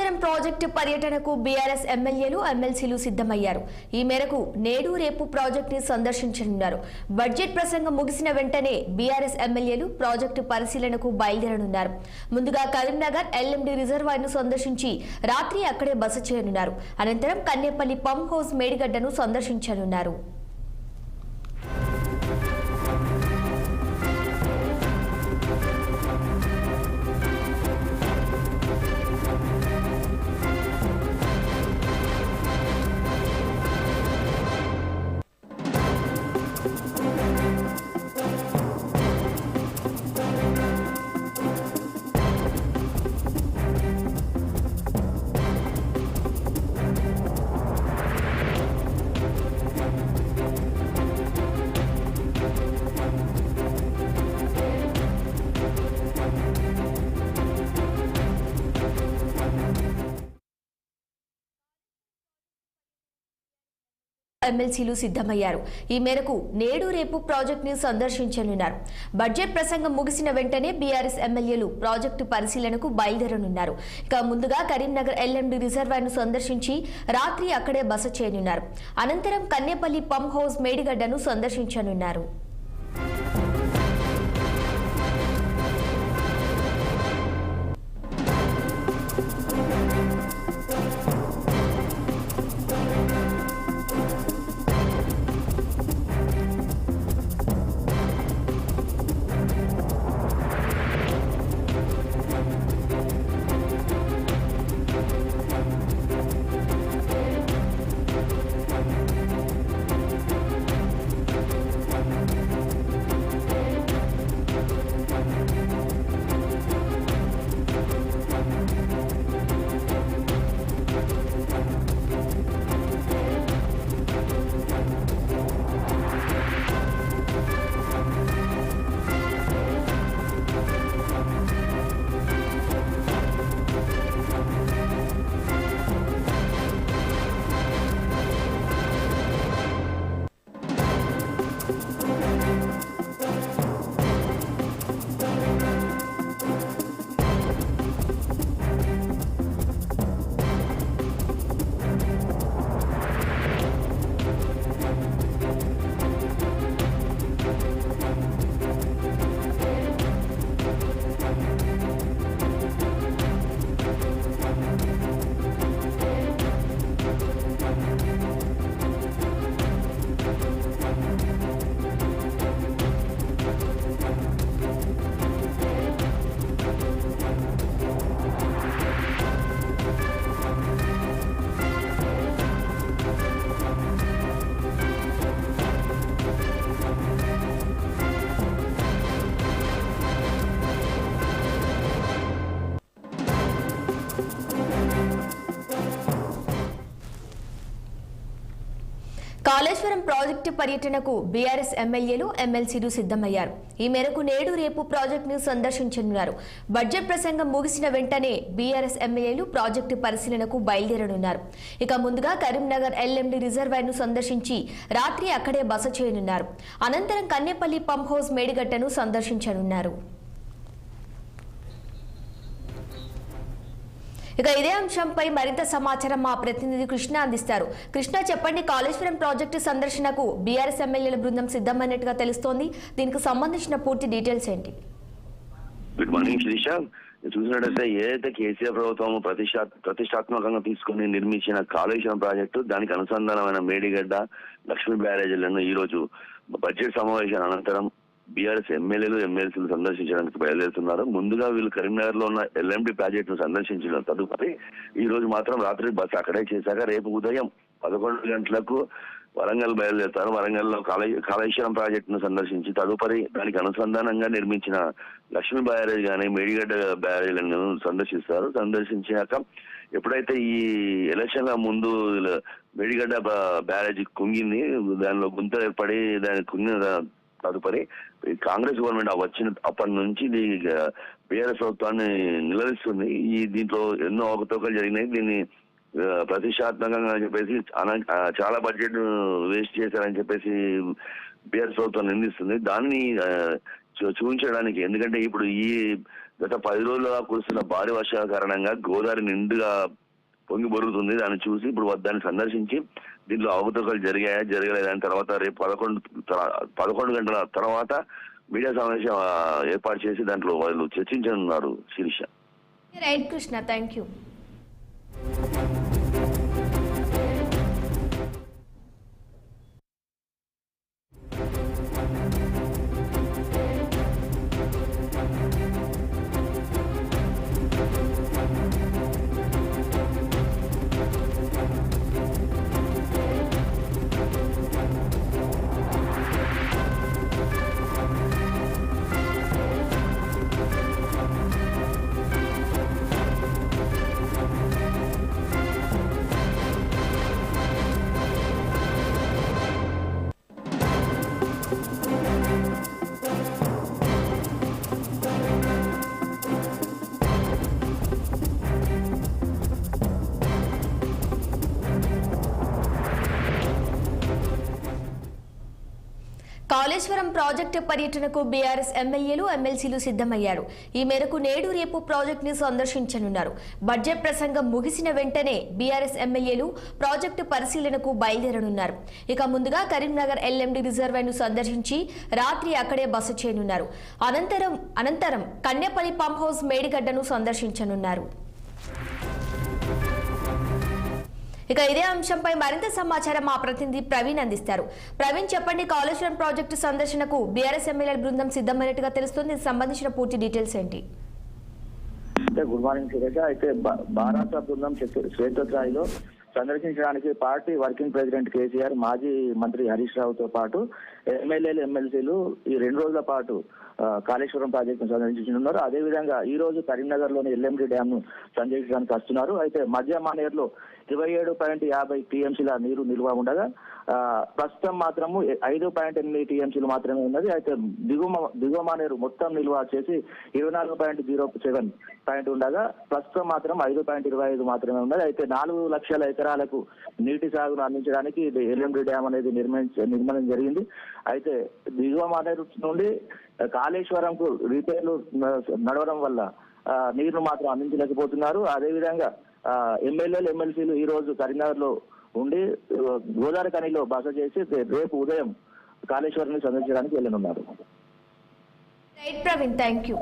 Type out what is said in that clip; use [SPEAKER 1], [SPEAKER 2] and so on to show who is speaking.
[SPEAKER 1] Kaleshwaram project పర్యటనకు BRS ఎమ్మెల్యేలు ఎమ్మెల్సీలు సిద్ధమయ్యారు. ఈ మేరకు నేడు రేపు ప్రాజెక్టుని సందర్శించనున్నారు. బడ్జెట్ ప్రసంగం ముగిసిన వెంటనే బీఆర్ఎస్ ఎమ్మెల్యేలు ప్రాజెక్టు పరిశీలనకు బయలుదేరనున్నారు. ముందుగా కరీంనగర్ ఎల్ఎండి రిజర్వాయర్ను సందర్శించి రాత్రి అక్కడే బస చేయనున్నారు. అనంతరం కన్నేపల్లి పంప్ హౌస్ మేడిగడ్డను సందర్శించనున్నారు. ఎమ్మెల్సీలు సిద్ధమయ్యారు. ఈ మేరకు నేడు రేపు ప్రాజెక్టుని సందర్శించనున్నారు. బడ్జెట్ ప్రసంగం ముగిసిన వెంటనే బీఆర్ఎస్ ఎమ్మెల్యేలు ప్రాజెక్టు పరిశీలనకు బయలుదేరనున్నారు. ఇక ముందుగా కరీంనగర్ ఎల్ఎండి రిజర్వాయర్ను సందర్శించి రాత్రి అక్కడే బస చేయనున్నారు. అనంతరం కన్నేపల్లి పంప్ హౌస్ మేడిగడ్డను సందర్శించనున్నారు. కాళేశ్వరం ప్రాజెక్టు పర్యటనకు బీఆర్ఎస్ ఎమ్మెల్యేలు ఎమ్మెల్సీలు సిద్ధమయ్యారు. ఈ మేరకు నేడు రేపు ప్రాజెక్టును సందర్శించనున్నారు. బడ్జెట్ ప్రసంగం ముగిసిన వెంటనే బీఆర్ఎస్ ఎమ్మెల్యేలు ప్రాజెక్టు పరిశీలనకు బయలుదేరనున్నారు. ఇక ముందుగా కరీంనగర్ ఎల్ఎండి రిజర్వాయర్ను సందర్శించి రాత్రి అక్కడే బస చేయనున్నారు. అనంతరం కన్నేపల్లి పంప్ హౌస్ మేడిగడ్డను సందర్శించనున్నారు. ఇక ఇదే అంశంపై మరింత సమాచారం మా ప్రతినిధి కృష్ణ అందిస్తారు. కృష్ణ, చెప్పండి, కాళేశ్వరం ప్రాజెక్టు సందర్శనకు బీఆర్ఎస్ ఎమ్మెల్యేల బృందం సిద్ధమైనట్టుగా తెలుస్తోంది. దీనికి సంబంధించిన పూర్తి డీటెయిల్స్ ఏంటి?
[SPEAKER 2] Good morning Shirisha. చూసినట్టయితే ఏదైతే కేసీఆర్ ప్రభుత్వం ప్రతిష్టాత్మకంగా తీసుకుని నిర్మించిన కాళేశ్వరం ప్రాజెక్టు, దానికి అనుసంధానమైన మేడిగడ్డ, లక్ష్మీ బ్యారేజీలను ఈ రోజు బడ్జెట్ సమావేశం అనంతరం బీఆర్ఎస్ ఎమ్మెల్యేలు ఎమ్మెల్సీలు సందర్శించడానికి బయలుదేరుతున్నారు. ముందుగా వీళ్ళు కరీంనగర్ లో ఉన్న ఎల్ఎండి ప్రాజెక్టును సందర్శించిన తదుపరి ఈ రోజు మాత్రం రాత్రి బస్ అక్కడే చేశాక రేపు ఉదయం 11 గంటలకు వరంగల్ బయలుదేరుతారు. వరంగల్లో కాళేశ్వరం ప్రాజెక్టును సందర్శించి తదుపరి దానికి అనుసంధానంగా నిర్మించిన లక్ష్మీ బ్యారేజ్ కానీ మేడిగడ్డ బ్యారేజీలను సందర్శిస్తారు. సందర్శించాక ఎప్పుడైతే ఈ ఎలక్షన్ల ముందు మేడిగడ్డ బ్యారేజ్ కుంగింది, దానిలో గుంత ఏర్పడి దాని కుంగిన తదుపరి కాంగ్రెస్ గవర్నమెంట్ వచ్చిన అప్పటి నుంచి బీఆర్ఎస్ ప్రభుత్వాన్ని నిలదీస్తుంది. దీంట్లో ఎన్నో అవకతవకలు జరిగినాయి. దీన్ని ప్రతిష్టాత్మకంగా చెప్పేసి చాలా బడ్జెట్ వేస్ట్ చేశారని చెప్పేసి బీఆర్ఎస్ ప్రభుత్వం నిందిస్తుంది. దాన్ని చూపించడానికి, ఎందుకంటే ఇప్పుడు గత 10 రోజులుగా కురుస్తున్న భారీ వర్షాల కారణంగా గోదావరి నిండుగా పొంగి బొరుగుతుంది. దాన్ని చూసి ఇప్పుడు దాన్ని సందర్శించి దీంట్లో అవకతవకలు జరగలేదని తర్వాత రేపు 11 గంటల తర్వాత మీడియా సమావేశం ఏర్పాటు చేసి దాంట్లో వాళ్ళు చర్చించనున్నారు. Shirisha.
[SPEAKER 1] Right Krishna, thank you. Kaleshwaram project పర్యటనకు బీఆర్ఎస్ ఎమ్మెల్యేలు ఎమ్మెల్సీలు సిద్ధమయ్యారు. ఈ మేరకు నేడు రేపు ప్రాజెక్టును సందర్శించనున్నారు. బడ్జెట్ ప్రసంగం ముగిసిన వెంటనే బీఆర్ఎస్ ఎమ్మెల్యేలు ప్రాజెక్టు పరిశీలనకు బయలుదేరనున్నారు. ఇక ముందుగా కరీంనగర్ ఎల్ఎండి రిజర్వాయర్ను సందర్శించి రాత్రి అక్కడే బస చేయనున్నారు. అనంతరం కన్యపల్లి పంప్ హౌస్ మేడిగడ్డను సందర్శించనున్నారు. ఇక ఇదే అంశంపై మరింత సమాచారం మా ప్రతినిధి ప్రవీణ్ అందిస్తారు. ప్రవీణ్, చెప్పండి, కాళేశ్వరం ప్రాజెక్టు సందర్శనకు బీఆర్ఎస్ ఎమ్మెల్యేల బృందం సిద్ధమైనట్టుగా తెలుస్తుంది. సంబంధించిన పూర్తి డీటెయిల్స్ ఏంటి?
[SPEAKER 3] Good morning Suresh. అయితే భారత బృందం క్షేత్రస్థాయిలో సందర్శించడానికి పార్టీ వర్కింగ్ ప్రెసిడెంట్ కేసీఆర్, మాజీ మంత్రి హరీష్ రావుతో పాటు ఎమ్మెల్యేలు ఎమ్మెల్సీలు ఈ 2 రోజుల పాటు కాళేశ్వరం ప్రాజెక్టును సందర్శించనున్నారు. అదేవిధంగా ఈ రోజు కరీంనగర్ లోని ఎల్ఎండి డ్యామ్ ను సందర్శించడానికి వస్తున్నారు. అయితే మధ్య మానేరులో 27.50 టీఎంసీల నీరు నిల్వ ఉండగా ప్రస్తుతం మాత్రము 5.8 టీఎంసీలు మాత్రమే ఉన్నది. అయితే దిగువ మానేరు మొత్తం నిల్వ వచ్చేసి 24.07 ఉండగా ప్రస్తుతం మాత్రం 5.25 మాత్రమే ఉన్నది. అయితే 4 లక్షల ఎకరాలకు నీటి సాగును అందించడానికి ఎల్ఎండి డ్యామ్ అనేది నిర్మాణం జరిగింది. అయితే దిగువ మానేరు నుండి కాళేశ్వరంకు రిపేర్లు నడవడం వల్ల నీరును మాత్రం అందించలేకపోతున్నారు. అదేవిధంగా ఎమ్మెల్యేలు ఎమ్మెల్సీలు ఈ రోజు కరీంనగర్ లో ఉండి గోదావరి ఖనిలో బస చేసి రేపు ఉదయం కాళేశ్వరాన్ని సందర్శించడానికి వెళ్ళనున్నారు.
[SPEAKER 1] Right Praveen, thank you.